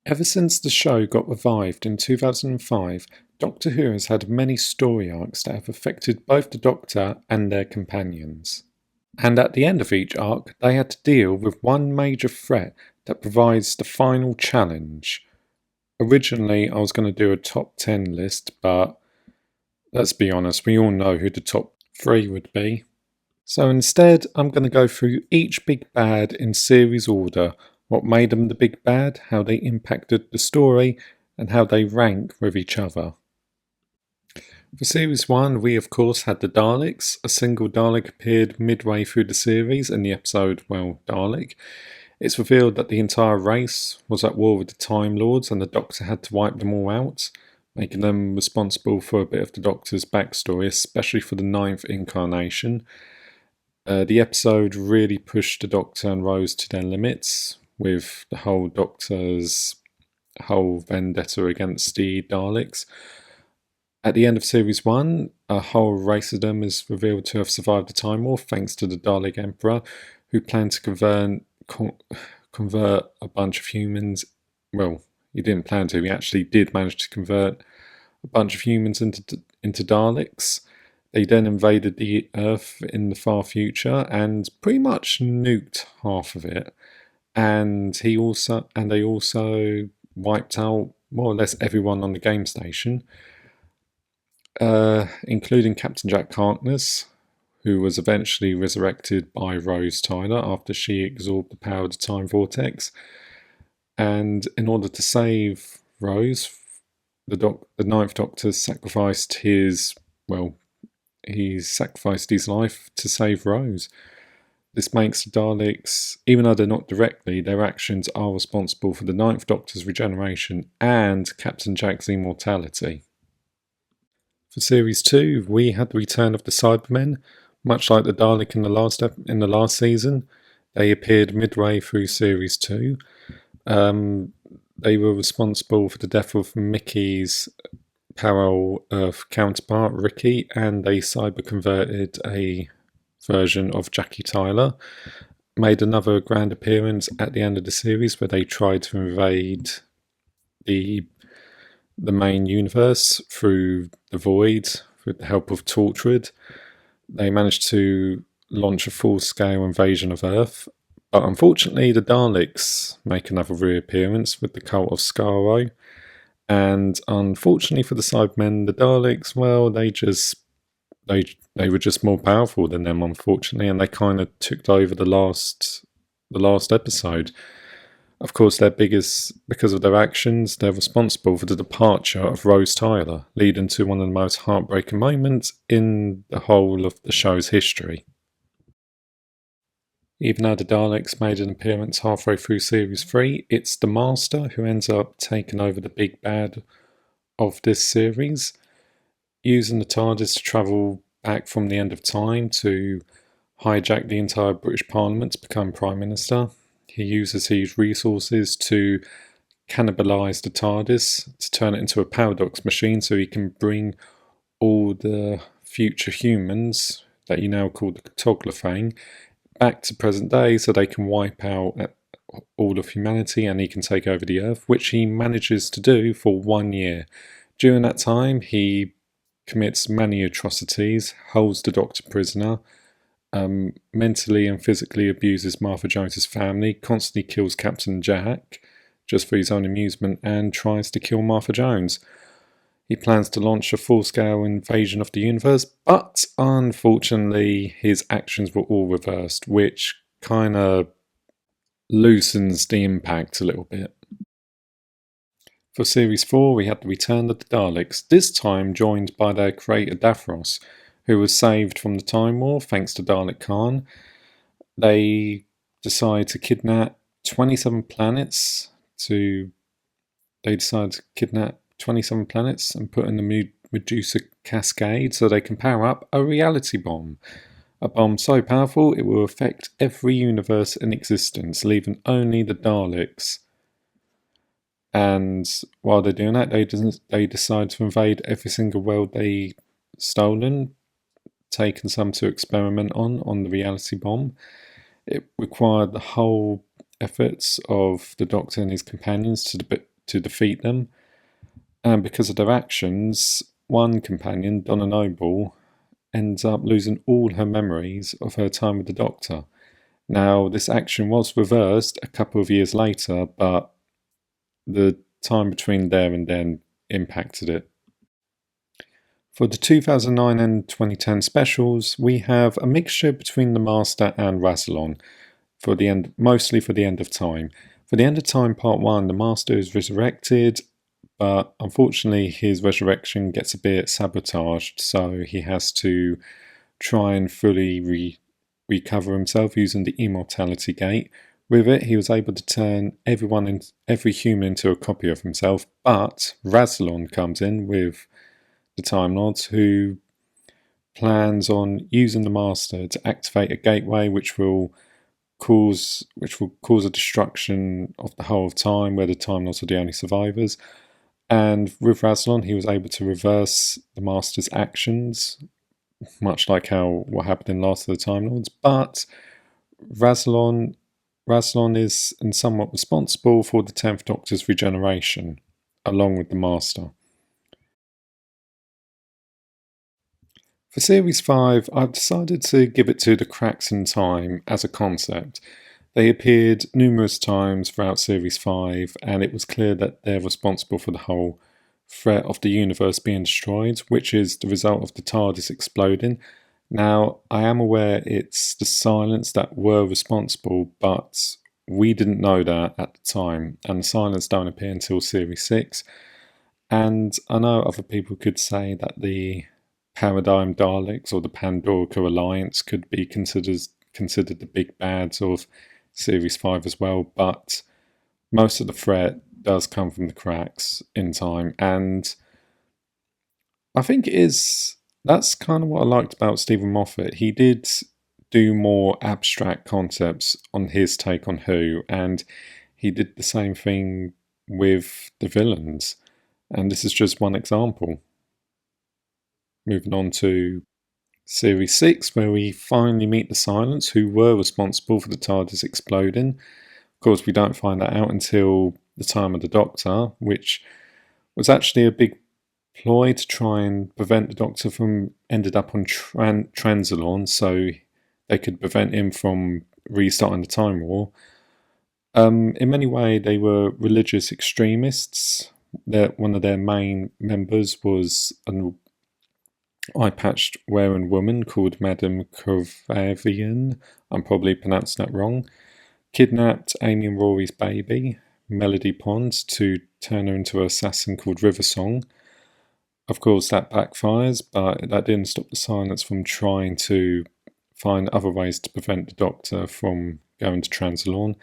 Ever since the show got revived in 2005, Doctor Who has had many story arcs that have affected both the Doctor and their companions. And at the end of each arc, they had to deal with one major threat that provides the final challenge. Originally, I was going to do a top 10 list, but let's be honest, we all know who the top 3 would be. So instead, I'm going to go through each big bad in series order, what made them the big bad, how they impacted the story, and how they rank with each other. For Series 1, we of course had the Daleks. A single Dalek appeared midway through the series in the episode, Dalek. It's revealed that the entire race was at war with the Time Lords and the Doctor had to wipe them all out, making them responsible for a bit of the Doctor's backstory, especially for the 9th incarnation. The episode really pushed the Doctor and Rose to their limits, with the whole Doctor's whole vendetta against the Daleks. At the end of Series 1, a whole race of them is revealed to have survived the Time War thanks to the Dalek Emperor, who planned to convert a bunch of humans. Well, he didn't plan to, he actually did manage to convert a bunch of humans into Daleks. They then invaded the Earth in the far future and pretty much nuked half of it. And they also wiped out more or less everyone on the game station, including Captain Jack Harkness, who was eventually resurrected by Rose Tyler after she absorbed the power of the time vortex. And in order to save Rose, the Ninth Doctor sacrificed his life to save Rose. This makes the Daleks, even though they're not directly, their actions are responsible for the Ninth Doctor's regeneration and Captain Jack's immortality. For Series 2, we had the return of the Cybermen. Much like the Dalek in the last season, they appeared midway through Series 2. They were responsible for the death of Mickey's parallel Earth counterpart, Ricky, and they cyber-converted a version of Jackie Tyler. Made another grand appearance at the end of the series where they tried to invade the main universe through the Void with the help of Torchwood. They managed to launch a full-scale invasion of Earth, but unfortunately the Daleks make another reappearance with the cult of Skaro. And unfortunately for the Cybermen, the Daleks, well, they were just more powerful than them, unfortunately, and they kind of took over the last episode. Of course, because of their actions, they're responsible for the departure of Rose Tyler, leading to one of the most heartbreaking moments in the whole of the show's history. Even though the Daleks made an appearance halfway through Series 3, it's the Master who ends up taking over the big bad of this series, using the TARDIS to travel back from the end of time to hijack the entire British Parliament to become Prime Minister. He uses his resources to cannibalise the TARDIS, to turn it into a paradox machine so he can bring all the future humans that you now call the Toymaker back to present day so they can wipe out all of humanity and he can take over the Earth, which he manages to do for 1 year. During that time, he commits many atrocities, holds the Doctor prisoner, mentally and physically abuses Martha Jones's family, constantly kills Captain Jack just for his own amusement, and tries to kill Martha Jones. He plans to launch a full-scale invasion of the universe, but unfortunately his actions were all reversed, which kind of loosens the impact a little bit. For Series 4, we had the return of the Daleks, this time joined by their creator Davros, who was saved from the Time War thanks to Dalek Khan. They decide to kidnap 27 planets and put in the Medusa Cascade so they can power up a reality bomb. A bomb so powerful it will affect every universe in existence, leaving only the Daleks. And while they're doing that, they decide to invade every single world they stolen, taken some to experiment on the reality bomb. It required the whole efforts of the Doctor and his companions to to defeat them. And because of their actions, one companion, Donna Noble, ends up losing all her memories of her time with the Doctor. Now, this action was reversed a couple of years later, but the time between there and then impacted it. For the 2009 and 2010 specials, we have a mixture between the Master and Rassilon, mostly for the End of Time. For the End of Time Part 1, the Master is resurrected, but unfortunately his resurrection gets a bit sabotaged, so he has to try and fully recover himself using the Immortality Gate. With it, he was able to turn every human into a copy of himself, but Rassilon comes in with the Time Lords, who plans on using the Master to activate a gateway which will cause a destruction of the whole of time, where the Time Lords are the only survivors. And with Rassilon, he was able to reverse the Master's actions, much like what happened in Last of the Time Lords. But Rassilon is somewhat responsible for the 10th Doctor's regeneration, along with the Master. For Series 5, I've decided to give it to the cracks in time as a concept. They appeared numerous times throughout Series 5, and it was clear that they're responsible for the whole threat of the universe being destroyed, which is the result of the TARDIS exploding. Now, I am aware it's the Silence that were responsible, but we didn't know that at the time, and the Silence don't appear until Series 6. And I know other people could say that the Paradigm Daleks or the Pandorica Alliance could be considered the big bads of Series 5 as well, but most of the threat does come from the cracks in time, and I think that's kind of what I liked about Stephen Moffat. He did do more abstract concepts on his take on Who, and he did the same thing with the villains, and this is just one example. Moving on to Series 6, where we finally meet the Silence, who were responsible for the TARDIS exploding. Of course, we don't find that out until the time of the Doctor, which was actually a big ploy to try and prevent the Doctor from ended up on Transilon, so they could prevent him from restarting the Time War. In many ways, they were religious extremists. One of their main members was an eye-patched wearing woman called Madame Corvavian, I'm probably pronouncing that wrong, kidnapped Amy and Rory's baby, Melody Pond, to turn her into an assassin called Riversong. Of course, that backfires, but that didn't stop the Silence from trying to find other ways to prevent the Doctor from going to Transilon.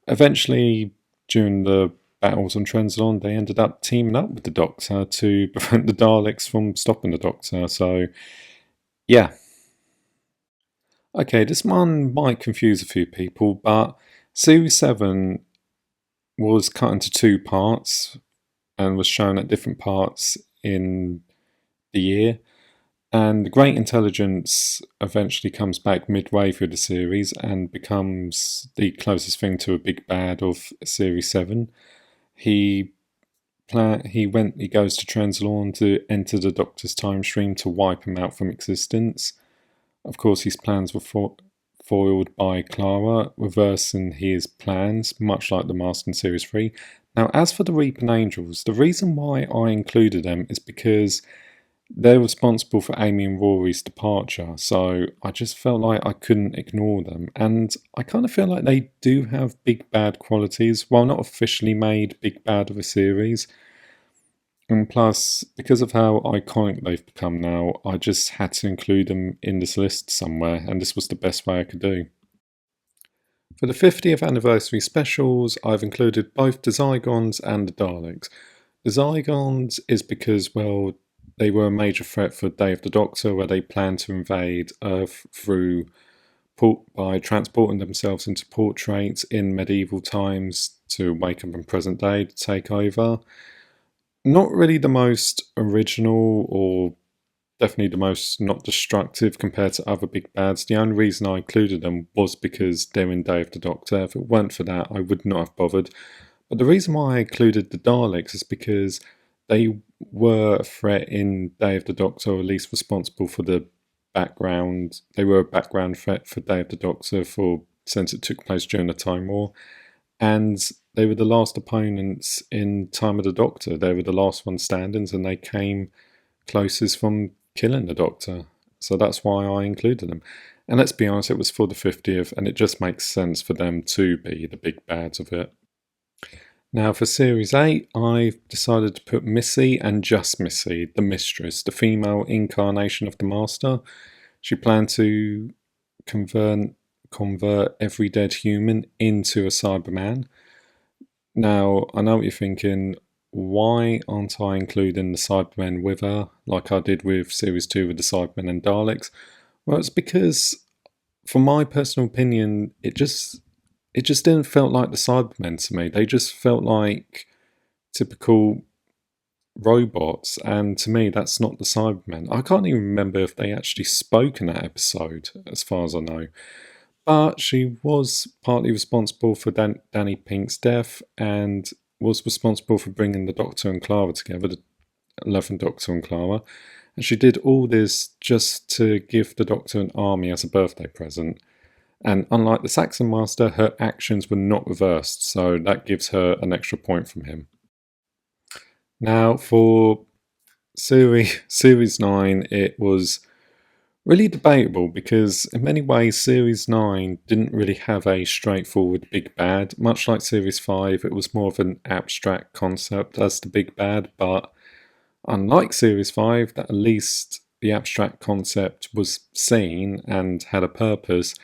Eventually, during the battles on Transilon, they ended up teaming up with the Doctor to prevent the Daleks from stopping the Doctor, so yeah. Okay, this one might confuse a few people, but Series 7 was cut into 2 parts and was shown at different parts in the year, and the Great Intelligence eventually comes back midway through the series and becomes the closest thing to a big bad of Series 7. He goes to Transilon to enter the Doctor's time stream to wipe him out from existence. Of course, his plans were foiled by Clara, reversing his plans, much like the Master in Series 3. Now, as for the Reaping Angels, the reason why I included them is because they're responsible for Amy and Rory's departure, so I just felt like I couldn't ignore them. And I kind of feel like they do have big bad qualities, while not officially made big bad of a series. And plus, because of how iconic they've become now, I just had to include them in this list somewhere, and this was the best way I could do. For the 50th anniversary specials, I've included both the Zygons and the Daleks. The Zygons is because, well, they were a major threat for Day of the Doctor, where they planned to invade Earth by transporting themselves into portraits in medieval times to wake up in present day to take over. Not really the most original, or definitely the most not destructive compared to other big bads. The only reason I included them was because they're in Day of the Doctor. If it weren't for that, I would not have bothered. But the reason why I included the Daleks is because they were a threat in Day of the Doctor, or at least responsible for the background. They were a background threat for Day of the Doctor since it took place during the Time War. And they were the last opponents in Time of the Doctor. They were the last ones standing, and they came closest from killing the Doctor. So that's why I included them. And let's be honest, it was for the 50th, and it just makes sense for them to be the big bads of it. Now for Series 8, I've decided to put Missy, and just Missy, the Mistress, the female incarnation of the Master. She planned to convert every dead human into a Cyberman. Now, I know what you're thinking, why aren't I including the Cybermen with her, like I did with Series 2 with the Cybermen and Daleks? Well, it's because, for my personal opinion, it just didn't feel like the Cybermen to me. They just felt like typical robots, and to me that's not the Cybermen. I can't even remember if they actually spoke in that episode, as far as I know. But she was partly responsible for Danny Pink's death, and was responsible for bringing the Doctor and Clara together, the 11th Doctor and Clara. And she did all this just to give the Doctor an army as a birthday present. And unlike the Saxon Master, her actions were not reversed, so that gives her an extra point from him. Now, for Series 9, it was really debatable because in many ways Series 9 didn't really have a straightforward big bad. Much like Series 5, it was more of an abstract concept as the big bad, but unlike Series 5, that at least the abstract concept was seen and had a purpose,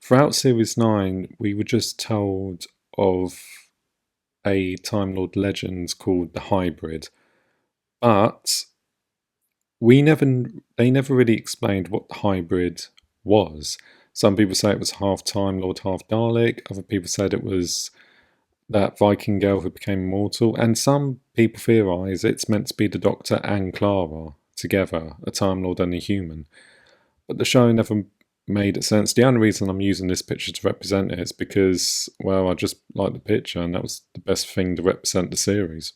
throughout Series 9 we were just told of a Time Lord legend called the Hybrid, but they never really explained what the Hybrid was. Some people say it was half Time Lord, half Dalek. Other people said it was that Viking girl who became immortal. And some people theorise it's meant to be the Doctor and Clara together, a Time Lord and a human. But the show never made sense. The only reason I'm using this picture to represent it is because, well, I just like the picture, and that was the best thing to represent the series.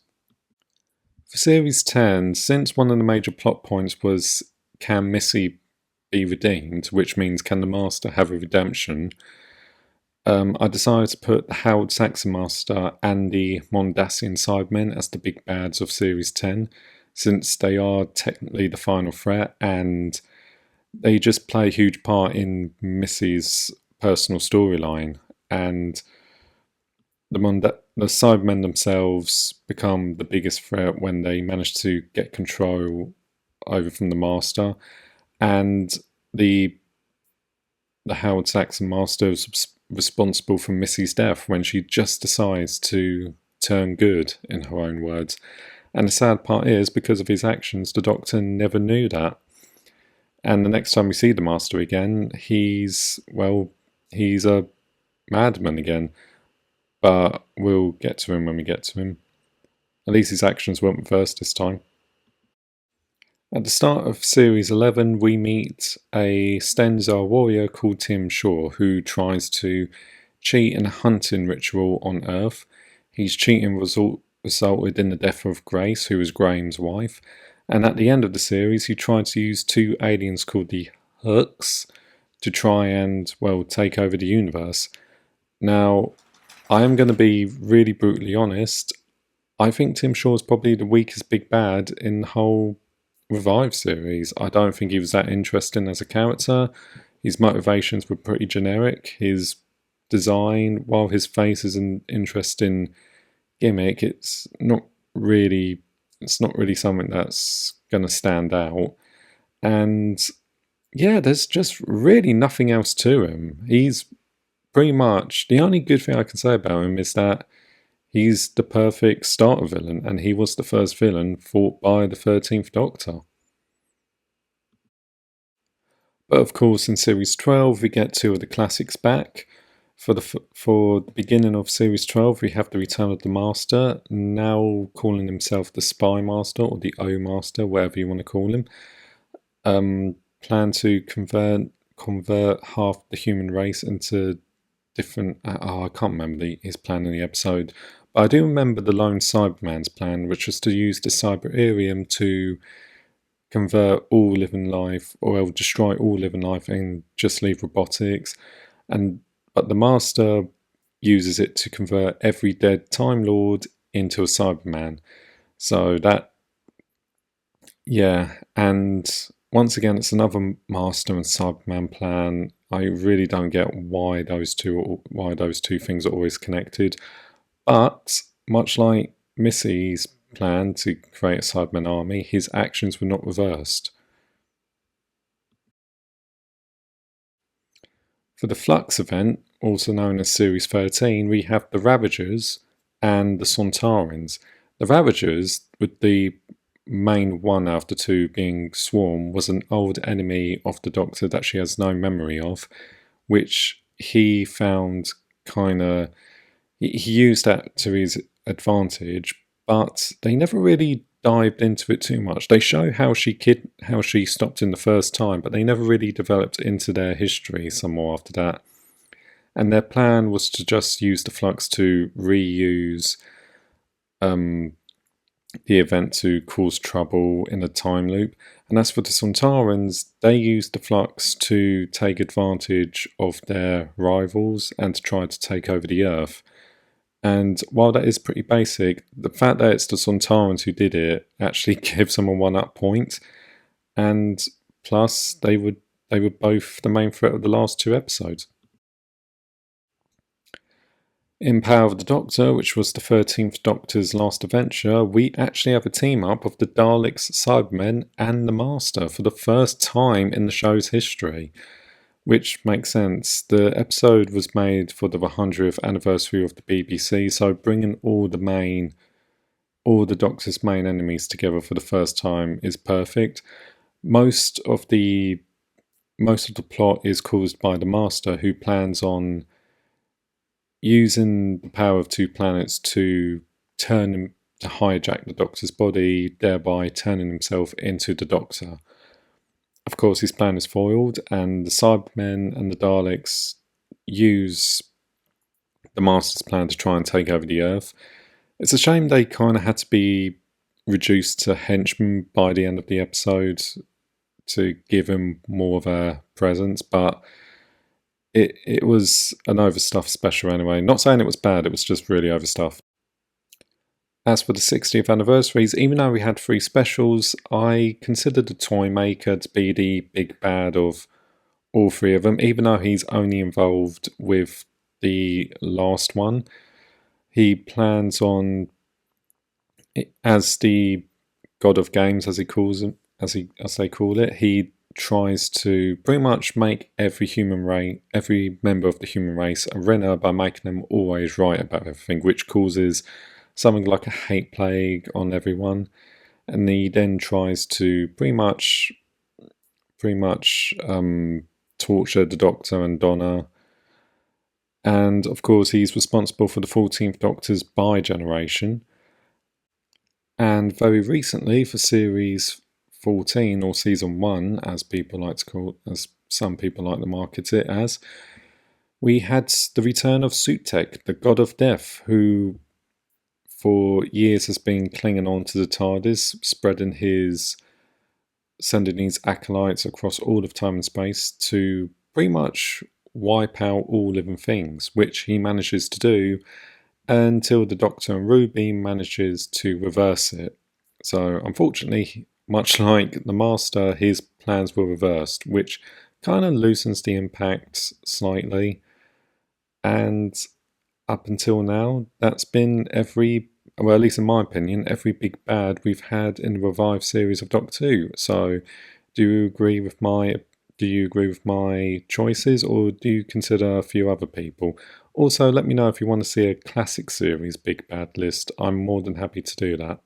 For Series 10, since one of the major plot points was, can Missy be redeemed, which means can the Master have a redemption, I decided to put the Howard Saxon Master and the Mondasian Cybermen as the big bads of Series 10, since they are technically the final threat, and they just play a huge part in Missy's personal storyline. And the Cybermen themselves become the biggest threat when they manage to get control over from the Master, and the Howard Saxon Master is responsible for Missy's death when she just decides to turn good, in her own words. And the sad part is, because of his actions, the Doctor never knew that. And the next time we see the Master again, he's a madman again. But we'll get to him when we get to him. At least his actions weren't reversed this time. At the start of Series 11, we meet a Stenzar warrior called Tim Shaw, who tries to cheat in a hunting ritual on Earth. His cheating resulted in the death of Grace, who was Graham's wife. And at the end of the series, he tried to use two aliens called the Hooks to try and, well, take over the universe. Now, I am going to be really brutally honest. I think Tim Shaw is probably the weakest big bad in the whole Revive series. I don't think he was that interesting as a character. His motivations were pretty generic. His design, while his face is an interesting gimmick, it's not really something that's going to stand out. And yeah, there's just really nothing else to him. He's pretty much, the only good thing I can say about him is that he's the perfect starter villain, and he was the first villain fought by the 13th Doctor. But of course, in Series 12, we get two of the classics back. For the beginning of Series 12, we have the return of the Master, now calling himself the Spy Master, or the O Master, whatever you want to call him. Plan to convert half the human race into different... I can't remember his plan in the episode, But I do remember the lone Cyberman's plan, which was to use the Cyberium to convert all living life, or destroy all living life and just leave robotics. But the Master uses it to convert every dead Time Lord into a Cyberman. So that, yeah, and once again, it's another Master and Cyberman plan. I really don't get why those two things are always connected. But much like Missy's plan to create a Cyberman army, his actions were not reversed. For the Flux event, also known as Series 13, we have the Ravagers and the Sontarans. The Ravagers, with the main one out of the two being Swarm, was an old enemy of the Doctor that she has no memory of, which he found kind of... He used that to his advantage, but they never really dived into it too much. They show how she stopped in the first time, but they never really developed into their history some more after that. And their plan was to just use the Flux to reuse the event to cause trouble in a time loop. And as for the Sontarans, they used the Flux to take advantage of their rivals and to try to take over the Earth. And while that is pretty basic, the fact that it's the Sontarans who did it actually gives them a 1-up point. And plus, they were both the main threat of the last 2 episodes. In Power of the Doctor, which was the 13th Doctor's last adventure, we actually have a team-up of the Daleks, Cybermen and the Master for the first time in the show's history. Which makes sense. The episode was made for the 100th anniversary of the BBC, so bringing all the Doctor's main enemies together for the first time is perfect. Most of the plot is caused by the Master, who plans on using the power of 2 planets to hijack the Doctor's body, thereby turning himself into the Doctor. Of course, his plan is foiled, and the Cybermen and the Daleks use the Master's plan to try and take over the Earth. It's a shame they kind of had to be reduced to henchmen by the end of the episode to give him more of a presence, but it was an overstuffed special anyway. Not saying it was bad, it was just really overstuffed. As for the 60th anniversaries, even though we had 3 specials, I consider the Toymaker to be the big bad of all 3 of them, even though he's only involved with the last one. He plans on, as the god of games, as they call it, he tries to pretty much make every member of the human race a winner by making them always right about everything, which causes something like a hate plague on everyone. And he then tries to pretty much torture the Doctor and Donna. And of course, he's responsible for the 14th Doctor's bi-generation. And very recently, for Series 14, or Season 1, as some people like to market it as, we had the return of Sutekh, the god of death, who for years has been clinging on to the TARDIS, sending his acolytes across all of time and space to pretty much wipe out all living things, which he manages to do until the Doctor and Ruby manages to reverse it. So unfortunately, much like the Master, his plans were reversed, which kind of loosens the impact slightly. And up until now, that's been well, at least in my opinion, every big bad we've had in the revived series of Doctor Who. So, do you agree with my choices, or do you consider a few other people? Also, let me know if you want to see a classic series big bad list. I'm more than happy to do that.